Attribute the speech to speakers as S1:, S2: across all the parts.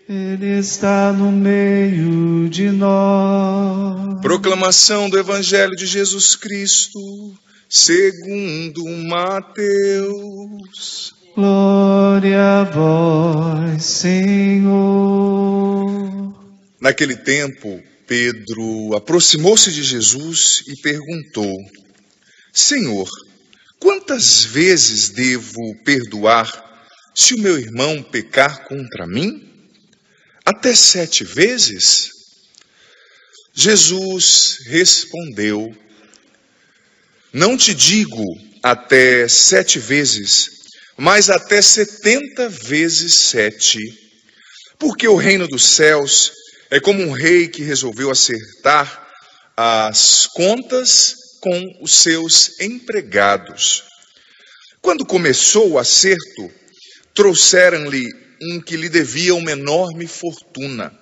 S1: Ele está no meio de nós.
S2: Proclamação do Evangelho de Jesus Cristo, segundo Mateus.
S1: Glória a vós, Senhor.
S2: Naquele tempo, Pedro aproximou-se de Jesus e perguntou: Senhor, quantas vezes devo perdoar se o meu irmão pecar contra mim? Até 7 vezes? Jesus respondeu: Não te digo até 7 vezes, mas até 70 vezes 7. Porque o reino dos céus é como um rei que resolveu acertar as contas com os seus empregados. Quando começou o acerto, trouxeram-lhe um que lhe devia uma enorme fortuna.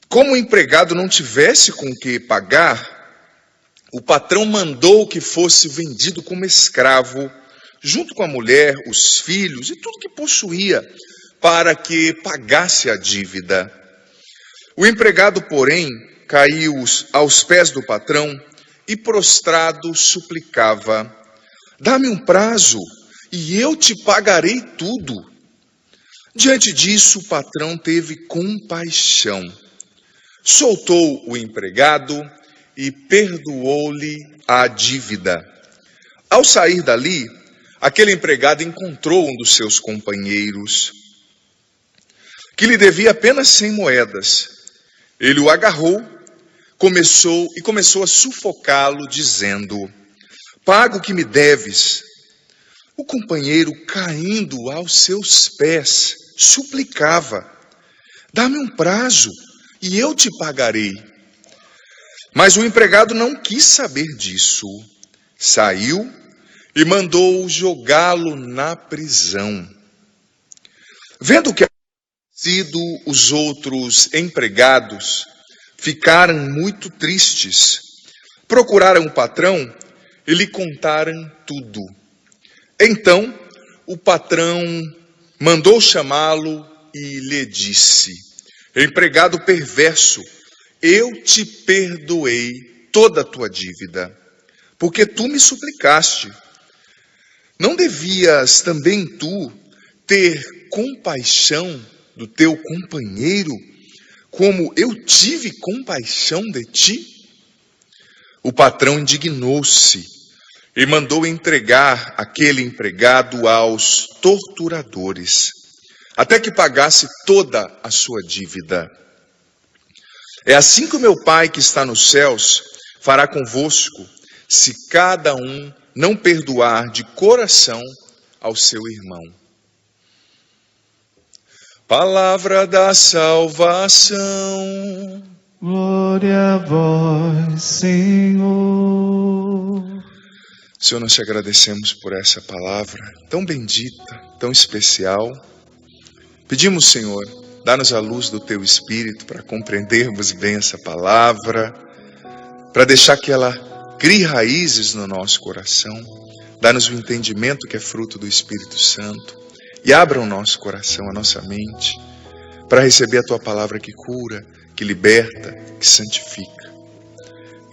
S2: Como o empregado não tivesse com que pagar, o patrão mandou que fosse vendido como escravo, junto com a mulher, os filhos e tudo que possuía, para que pagasse a dívida. O empregado, porém, caiu aos pés do patrão e, prostrado, suplicava: Dá-me um prazo e eu te pagarei tudo. Diante disso, o patrão teve compaixão. Soltou o empregado e perdoou-lhe a dívida. Ao sair dali, aquele empregado encontrou um dos seus companheiros, que lhe devia apenas 100 moedas. Ele o agarrou, começou a sufocá-lo, dizendo: Paga o que me deves. O companheiro, caindo aos seus pés, suplicava: Dá-me um prazo e eu te pagarei. Mas o empregado não quis saber disso. Saiu e mandou jogá-lo na prisão. Vendo que sido os outros empregados, ficaram muito tristes. Procuraram o patrão e lhe contaram tudo. Então o patrão mandou chamá-lo e lhe disse: Empregado perverso, eu te perdoei toda a tua dívida, porque tu me suplicaste. Não devias também tu ter compaixão do teu companheiro, como eu tive compaixão de ti? O patrão indignou-se e mandou entregar aquele empregado aos torturadores, até que pagasse toda a sua dívida. É assim que o meu Pai que está nos céus fará convosco, se cada um não perdoar de coração ao seu irmão. Palavra da salvação.
S1: Glória a vós, Senhor.
S2: Senhor, nós te agradecemos por essa palavra tão bendita, tão especial. Pedimos, Senhor, dá-nos a luz do teu Espírito para compreendermos bem essa palavra, para deixar que ela crie raízes no nosso coração. Dá-nos o entendimento que é fruto do Espírito Santo e abra o nosso coração, a nossa mente, para receber a tua palavra que cura, que liberta, que santifica.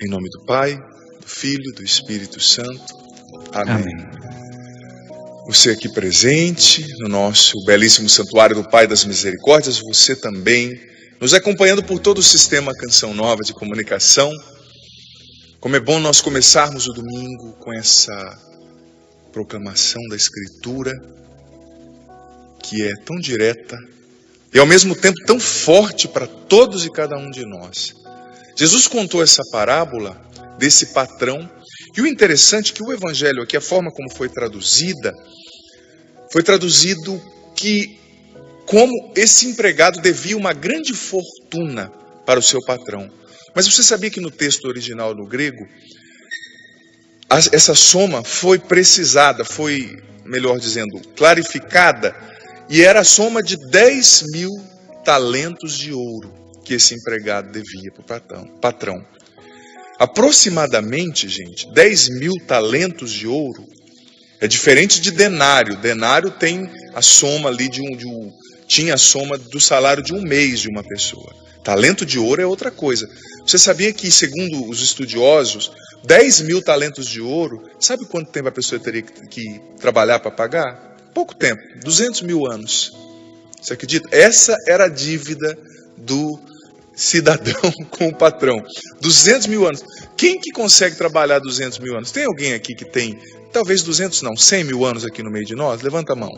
S2: Em nome do Pai, do Filho, do Espírito Santo. Amém. Você aqui presente no nosso belíssimo Santuário do Pai das Misericórdias, você também nos acompanhando por todo o sistema Canção Nova de comunicação. Como é bom nós começarmos o domingo com essa proclamação da Escritura, que é tão direta e ao mesmo tempo tão forte para todos e cada um de nós. Jesus contou essa parábola desse patrão, e o interessante é que o Evangelho aqui, a forma como foi traduzido que como esse empregado devia uma grande fortuna para o seu patrão. Mas você sabia que no texto original no grego, essa soma foi precisada, foi, melhor dizendo, clarificada, e era a soma de 10.000 talentos de ouro que esse empregado devia para o patrão. Aproximadamente, gente, 10.000 talentos de ouro é diferente de denário. Denário tem a soma ali tinha a soma do salário de um mês de uma pessoa. Talento de ouro é outra coisa. Você sabia que, segundo os estudiosos, 10 mil talentos de ouro, sabe quanto tempo a pessoa teria que trabalhar para pagar? Pouco tempo, 200 mil anos. Você acredita? Essa era a dívida do cidadão com o patrão. 200 mil anos. Quem que consegue trabalhar 200 mil anos? Tem alguém aqui que tem, talvez 200 não, 100 mil anos aqui no meio de nós? Levanta a mão.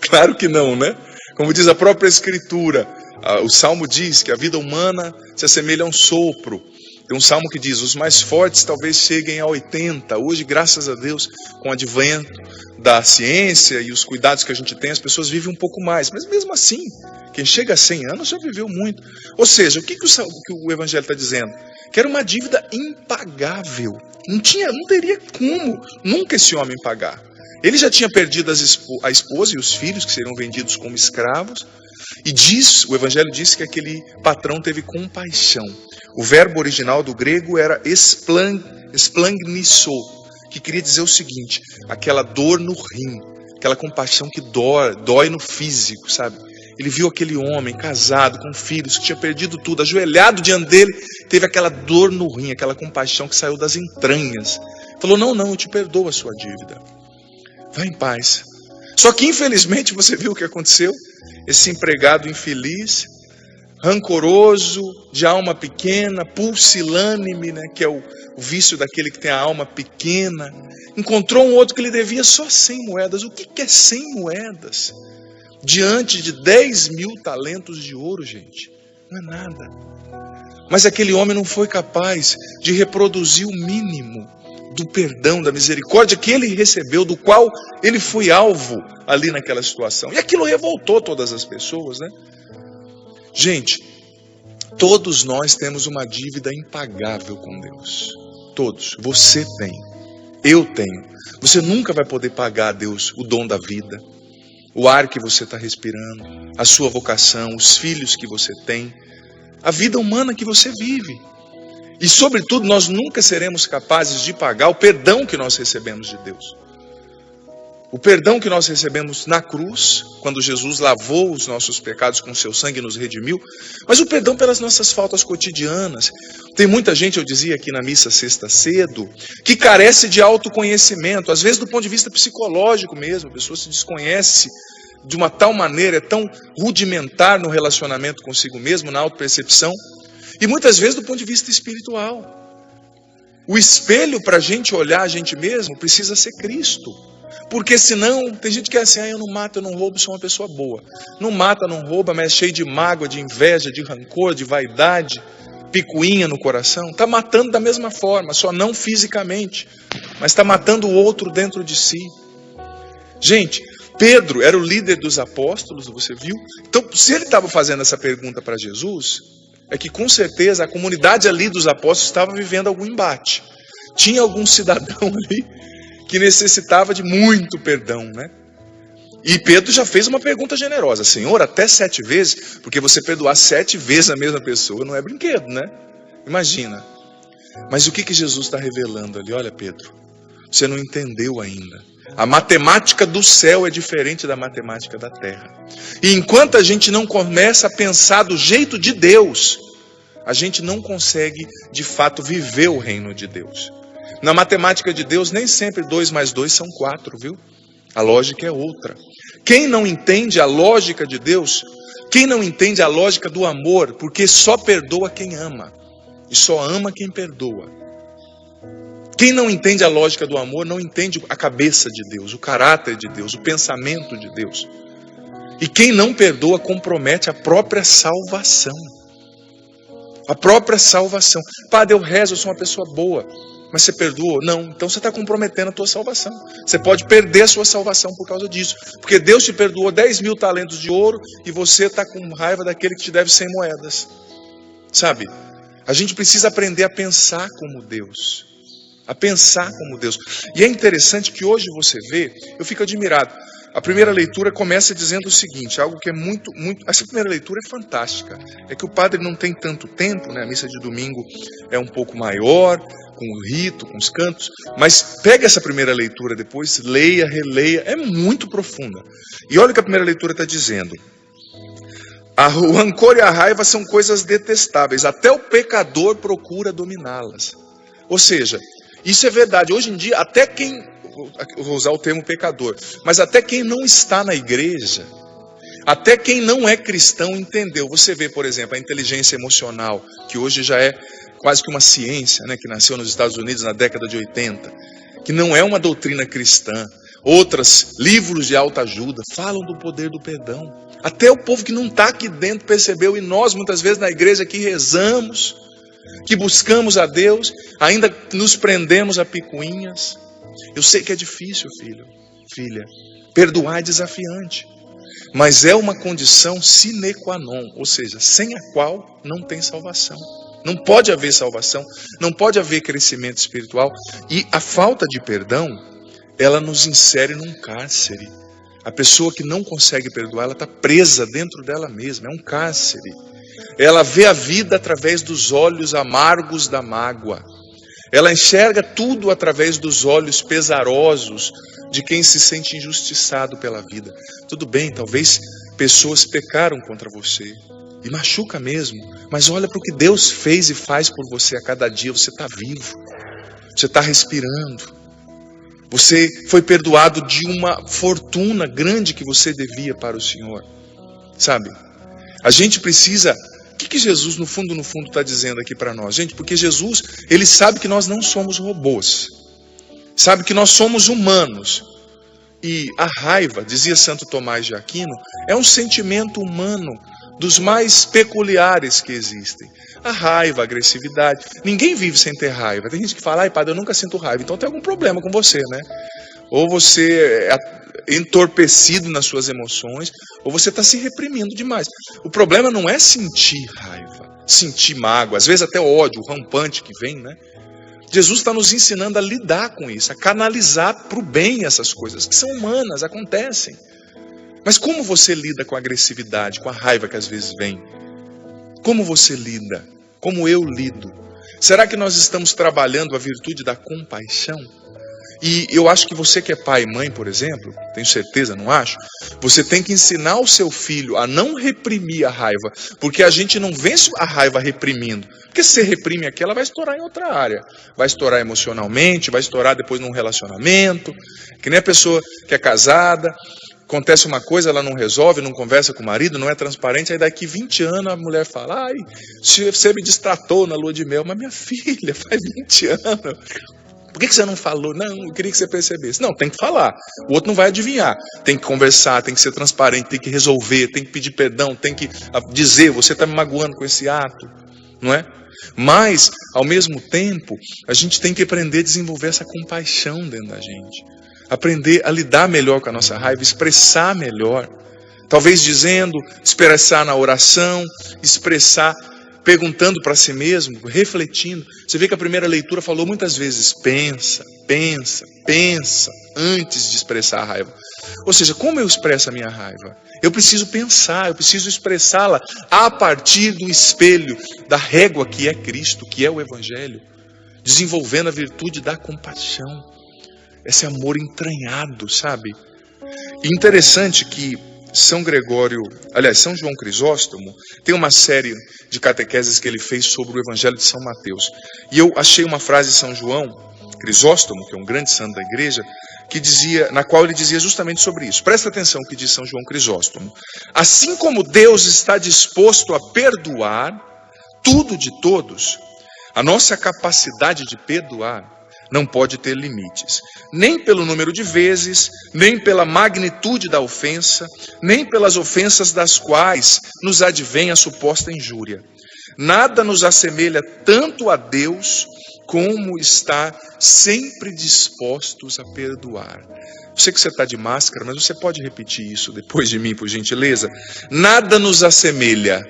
S2: Claro que não, né? Como diz a própria Escritura, o Salmo diz que a vida humana se assemelha a um sopro. Tem um salmo que diz, os mais fortes talvez cheguem a 80. Hoje, graças a Deus, com o advento da ciência e os cuidados que a gente tem, as pessoas vivem um pouco mais. Mas mesmo assim, quem chega a 100 anos já viveu muito. Ou seja, o que o Evangelho está dizendo? Que era uma dívida impagável. Não teria como nunca esse homem pagar. Ele já tinha perdido a esposa e os filhos, que seriam vendidos como escravos. E o Evangelho diz que aquele patrão teve compaixão. O verbo original do grego era esplagnisso, que queria dizer o seguinte, aquela dor no rim, aquela compaixão que dói no físico, sabe? Ele viu aquele homem casado, com filhos, que tinha perdido tudo, ajoelhado diante dele, teve aquela dor no rim, aquela compaixão que saiu das entranhas. Falou, não, eu te perdoo a sua dívida. Vai em paz. Só que infelizmente você viu o que aconteceu? Esse empregado infeliz, rancoroso, de alma pequena, pusilânime, né, que é o vício daquele que tem a alma pequena, encontrou um outro que lhe devia só 100 moedas. O que é 100 moedas? Diante de 10 mil talentos de ouro, gente, não é nada. Mas aquele homem não foi capaz de reproduzir o mínimo do perdão, da misericórdia que ele recebeu, do qual ele foi alvo ali naquela situação. E aquilo revoltou todas as pessoas, né? Gente, todos nós temos uma dívida impagável com Deus. Todos. Você tem. Eu tenho. Você nunca vai poder pagar a Deus o dom da vida, o ar que você está respirando, a sua vocação, os filhos que você tem, a vida humana que você vive. E, sobretudo, nós nunca seremos capazes de pagar o perdão que nós recebemos de Deus. O perdão que nós recebemos na cruz, quando Jesus lavou os nossos pecados com seu sangue e nos redimiu, mas o perdão pelas nossas faltas cotidianas. Tem muita gente, eu dizia aqui na missa sexta cedo, que carece de autoconhecimento, às vezes do ponto de vista psicológico mesmo, a pessoa se desconhece de uma tal maneira, é tão rudimentar no relacionamento consigo mesmo, na autopercepção, e muitas vezes do ponto de vista espiritual. O espelho para a gente olhar a gente mesmo precisa ser Cristo. Porque senão, tem gente que é assim, eu não mato, eu não roubo, sou uma pessoa boa. Não mata, não rouba, mas é cheio de mágoa, de inveja, de rancor, de vaidade, picuinha no coração. Está matando da mesma forma, só não fisicamente, mas está matando o outro dentro de si. Gente, Pedro era o líder dos apóstolos, você viu? Então, se ele estava fazendo essa pergunta para Jesus, é que com certeza a comunidade ali dos apóstolos estava vivendo algum embate. Tinha algum cidadão ali que necessitava de muito perdão, né? E Pedro já fez uma pergunta generosa. Senhor, até 7 vezes? Porque você perdoar 7 vezes a mesma pessoa não é brinquedo, né? Imagina. Mas o que Jesus está revelando ali? Olha, Pedro, você não entendeu ainda. A matemática do céu é diferente da matemática da terra. E enquanto a gente não começa a pensar do jeito de Deus, a gente não consegue, de fato, viver o reino de Deus. Na matemática de Deus, nem sempre 2 mais 2 são 4, viu? A lógica é outra. Quem não entende a lógica de Deus, quem não entende a lógica do amor, porque só perdoa quem ama, e só ama quem perdoa. Quem não entende a lógica do amor, não entende a cabeça de Deus, o caráter de Deus, o pensamento de Deus. E quem não perdoa, compromete a própria salvação. A própria salvação. Padre, eu rezo, eu sou uma pessoa boa. Mas você perdoou? Não. Então você está comprometendo a tua salvação. Você pode perder a sua salvação por causa disso. Porque Deus te perdoou 10 mil talentos de ouro e você está com raiva daquele que te deve 100 moedas. Sabe? A gente precisa aprender a pensar como Deus. A pensar como Deus. E é interessante que hoje você vê, eu fico admirado. A primeira leitura começa dizendo o seguinte, algo que é muito... Essa primeira leitura é fantástica. É que o padre não tem tanto tempo, né? A missa de domingo é um pouco maior, com o rito, com os cantos. Mas pega essa primeira leitura depois, leia, releia. É muito profunda. E olha o que a primeira leitura está dizendo. O rancor e a raiva são coisas detestáveis. Até o pecador procura dominá-las. Ou seja, isso é verdade. Hoje em dia, até quem... Vou usar o termo pecador, mas até quem não está na igreja, até quem não é cristão entendeu. Você vê, por exemplo, a inteligência emocional, que hoje já é quase que uma ciência, né, que nasceu nos Estados Unidos na década de 80, que não é uma doutrina cristã. Outros livros de autoajuda falam do poder do perdão. Até o povo que não está aqui dentro percebeu, e nós muitas vezes na igreja que rezamos, que buscamos a Deus, ainda nos prendemos a picuinhas. Eu sei que é difícil, filho, filha. Perdoar é desafiante. Mas é uma condição sine qua non, ou seja, sem a qual não tem salvação. Não pode haver salvação, não pode haver crescimento espiritual. E a falta de perdão, ela nos insere num cárcere. A pessoa que não consegue perdoar, ela está presa dentro dela mesma, é um cárcere. Ela vê a vida através dos olhos amargos da mágoa. Ela enxerga tudo através dos olhos pesarosos de quem se sente injustiçado pela vida. Tudo bem, talvez pessoas pecaram contra você, e machuca mesmo, mas olha para o que Deus fez e faz por você a cada dia. Você está vivo, você está respirando, você foi perdoado de uma fortuna grande que você devia para o Senhor. Sabe, a gente precisa... O que Jesus, no fundo, está dizendo aqui para nós? Gente, porque Jesus, ele sabe que nós não somos robôs. Sabe que nós somos humanos. E a raiva, dizia Santo Tomás de Aquino, é um sentimento humano dos mais peculiares que existem. A raiva, a agressividade. Ninguém vive sem ter raiva. Tem gente que fala, ai padre, eu nunca sinto raiva. Então tem algum problema com você, né? Ou você é entorpecido nas suas emoções, ou você está se reprimindo demais. O problema não é sentir raiva, sentir mágoa, às vezes até ódio, rampante que vem, né? Jesus está nos ensinando a lidar com isso, a canalizar para o bem essas coisas, que são humanas, acontecem. Mas como você lida com a agressividade, com a raiva que às vezes vem? Como você lida? Como eu lido? Será que nós estamos trabalhando a virtude da compaixão? E eu acho que você que é pai e mãe, por exemplo, tenho certeza, não acho? Você tem que ensinar o seu filho a não reprimir a raiva, porque a gente não vence a raiva reprimindo. Porque se você reprime aqui, ela vai estourar em outra área. Vai estourar emocionalmente, vai estourar depois num relacionamento. Que nem a pessoa que é casada, acontece uma coisa, ela não resolve, não conversa com o marido, não é transparente, aí daqui 20 anos a mulher fala, ai, você me distratou na lua de mel. Mas minha filha, faz 20 anos... Por que você não falou? Não, eu queria que você percebesse. Não, tem que falar. O outro não vai adivinhar. Tem que conversar, tem que ser transparente, tem que resolver, tem que pedir perdão, tem que dizer, você está me magoando com esse ato. Não é? Mas, ao mesmo tempo, a gente tem que aprender a desenvolver essa compaixão dentro da gente. Aprender a lidar melhor com a nossa raiva, expressar melhor. Talvez dizendo, expressar na oração, expressar... perguntando para si mesmo, refletindo. Você vê que a primeira leitura falou muitas vezes, pensa, pensa, pensa, antes de expressar a raiva. Ou seja, como eu expresso a minha raiva? Eu preciso pensar, eu preciso expressá-la a partir do espelho, da régua que é Cristo, que é o Evangelho, desenvolvendo a virtude da compaixão, esse amor entranhado, sabe? E interessante que São João Crisóstomo, tem uma série de catequeses que ele fez sobre o Evangelho de São Mateus. E eu achei uma frase de São João Crisóstomo, que é um grande santo da igreja, na qual ele dizia justamente sobre isso. Presta atenção no que diz São João Crisóstomo. Assim como Deus está disposto a perdoar tudo de todos, a nossa capacidade de perdoar não pode ter limites, nem pelo número de vezes, nem pela magnitude da ofensa, nem pelas ofensas das quais nos advém a suposta injúria. Nada nos assemelha tanto a Deus como estar sempre dispostos a perdoar. Eu sei que você está de máscara, mas você pode repetir isso depois de mim, por gentileza? Nada nos assemelha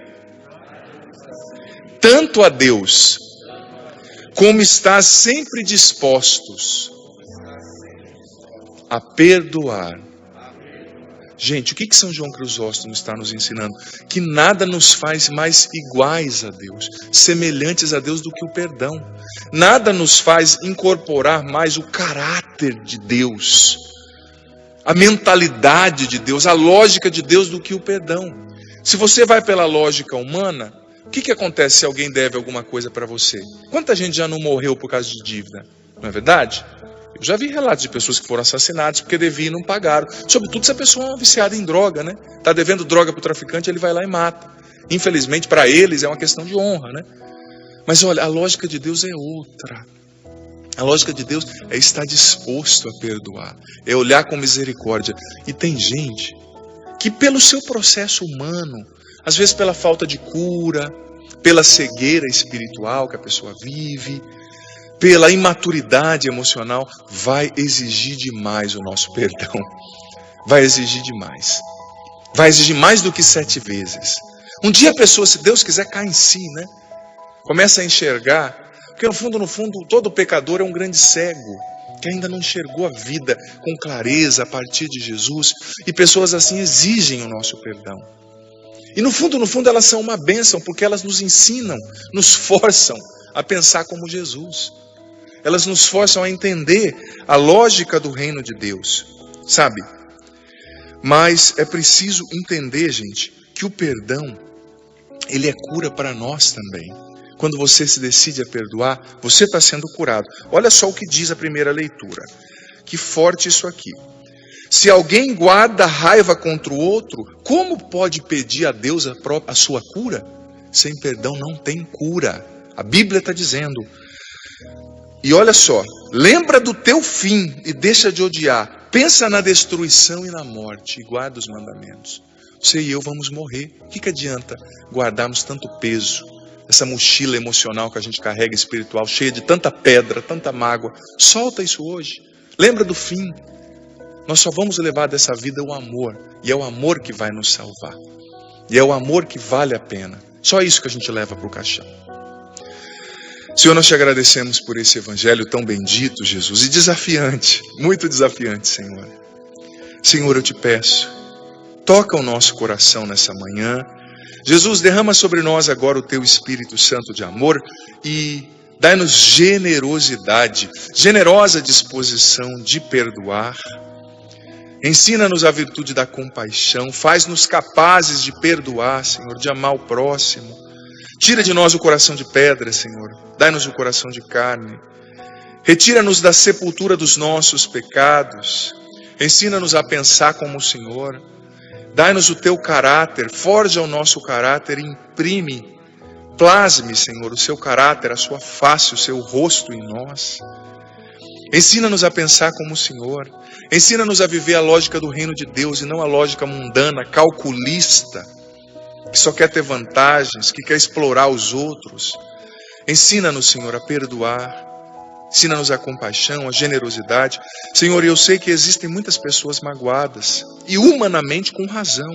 S2: tanto a Deus como estar sempre dispostos a perdoar. Gente, o que São João Crisóstomo está nos ensinando? Que nada nos faz mais iguais a Deus, semelhantes a Deus do que o perdão. Nada nos faz incorporar mais o caráter de Deus, a mentalidade de Deus, a lógica de Deus do que o perdão. Se você vai pela lógica humana, o que acontece se alguém deve alguma coisa para você? Quanta gente já não morreu por causa de dívida? Não é verdade? Eu já vi relatos de pessoas que foram assassinadas porque deviam e não pagaram. Sobretudo se a pessoa é uma viciada em droga, né? Está devendo droga para o traficante, ele vai lá e mata. Infelizmente, para eles é uma questão de honra, né? Mas olha, a lógica de Deus é outra. A lógica de Deus é estar disposto a perdoar, é olhar com misericórdia. E tem gente que pelo seu processo humano, às vezes pela falta de cura, pela cegueira espiritual que a pessoa vive, pela imaturidade emocional, vai exigir demais o nosso perdão. Vai exigir demais. Vai exigir mais do que 7 vezes. Um dia a pessoa, se Deus quiser, cai em si, né? Começa a enxergar, porque no fundo, todo pecador é um grande cego, que ainda não enxergou a vida com clareza a partir de Jesus, e pessoas assim exigem o nosso perdão. E no fundo elas são uma bênção, porque elas nos ensinam, nos forçam a pensar como Jesus. Elas nos forçam a entender a lógica do reino de Deus, sabe? Mas é preciso entender, gente, que o perdão, ele é cura para nós também. Quando você se decide a perdoar, você está sendo curado. Olha só o que diz a primeira leitura. Que forte isso aqui. Se alguém guarda raiva contra o outro, como pode pedir a Deus a sua cura? Sem perdão não tem cura. A Bíblia está dizendo. E olha só, lembra do teu fim e deixa de odiar. Pensa na destruição e na morte e guarda os mandamentos. Você e eu vamos morrer. O que adianta guardarmos tanto peso? Essa mochila emocional que a gente carrega espiritual, cheia de tanta pedra, tanta mágoa. Solta isso hoje. Lembra do fim. Nós só vamos levar dessa vida o amor. E é o amor que vai nos salvar. E é o amor que vale a pena. Só isso que a gente leva para o caixão. Senhor, nós te agradecemos por esse evangelho tão bendito, Jesus, e desafiante, muito desafiante, Senhor. Senhor, eu te peço, toca o nosso coração nessa manhã. Jesus, derrama sobre nós agora o teu Espírito Santo de amor e dai-nos generosidade, generosa disposição de perdoar. Ensina-nos a virtude da compaixão, faz-nos capazes de perdoar, Senhor, de amar o próximo. Tira de nós o coração de pedra, Senhor. Dai-nos o coração de carne. Retira-nos da sepultura dos nossos pecados. Ensina-nos a pensar como o Senhor. Dai-nos o teu caráter. Forja o nosso caráter e imprime. Plasme, Senhor, o seu caráter, a sua face, o seu rosto em nós. Ensina-nos a pensar como o Senhor. Ensina-nos a viver a lógica do reino de Deus e não a lógica mundana, calculista, que só quer ter vantagens, que quer explorar os outros. Ensina-nos, Senhor, a perdoar. Ensina-nos a compaixão, a generosidade. Senhor, eu sei que existem muitas pessoas magoadas, e humanamente com razão.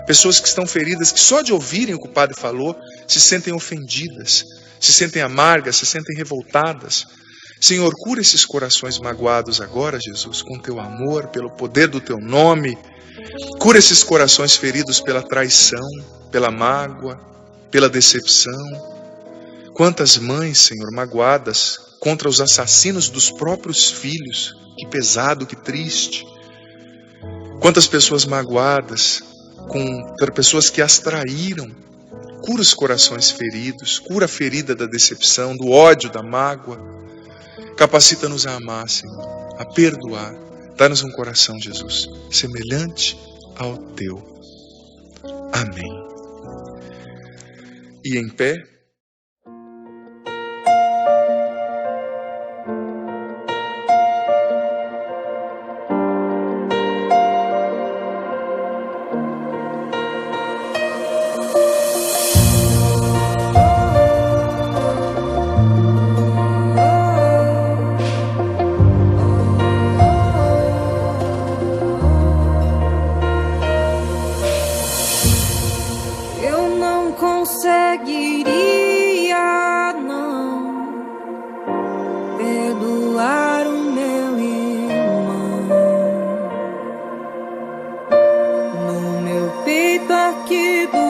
S2: Pessoas que estão feridas, que só de ouvirem o que o Padre falou, se sentem ofendidas, se sentem amargas, se sentem revoltadas. Senhor, cura esses corações magoados agora, Jesus, com teu amor, pelo poder do teu nome. Cura esses corações feridos pela traição, pela mágoa, pela decepção. Quantas mães, Senhor, magoadas contra os assassinos dos próprios filhos. Que pesado, que triste. Quantas pessoas magoadas contra pessoas que as traíram. Cura os corações feridos, cura a ferida da decepção, do ódio, da mágoa. Capacita-nos a amar, Senhor, a perdoar. Dá-nos um coração, Jesus, semelhante ao teu. Amém. E em pé,
S3: conseguiria não perdoar o meu irmão. feito aqui do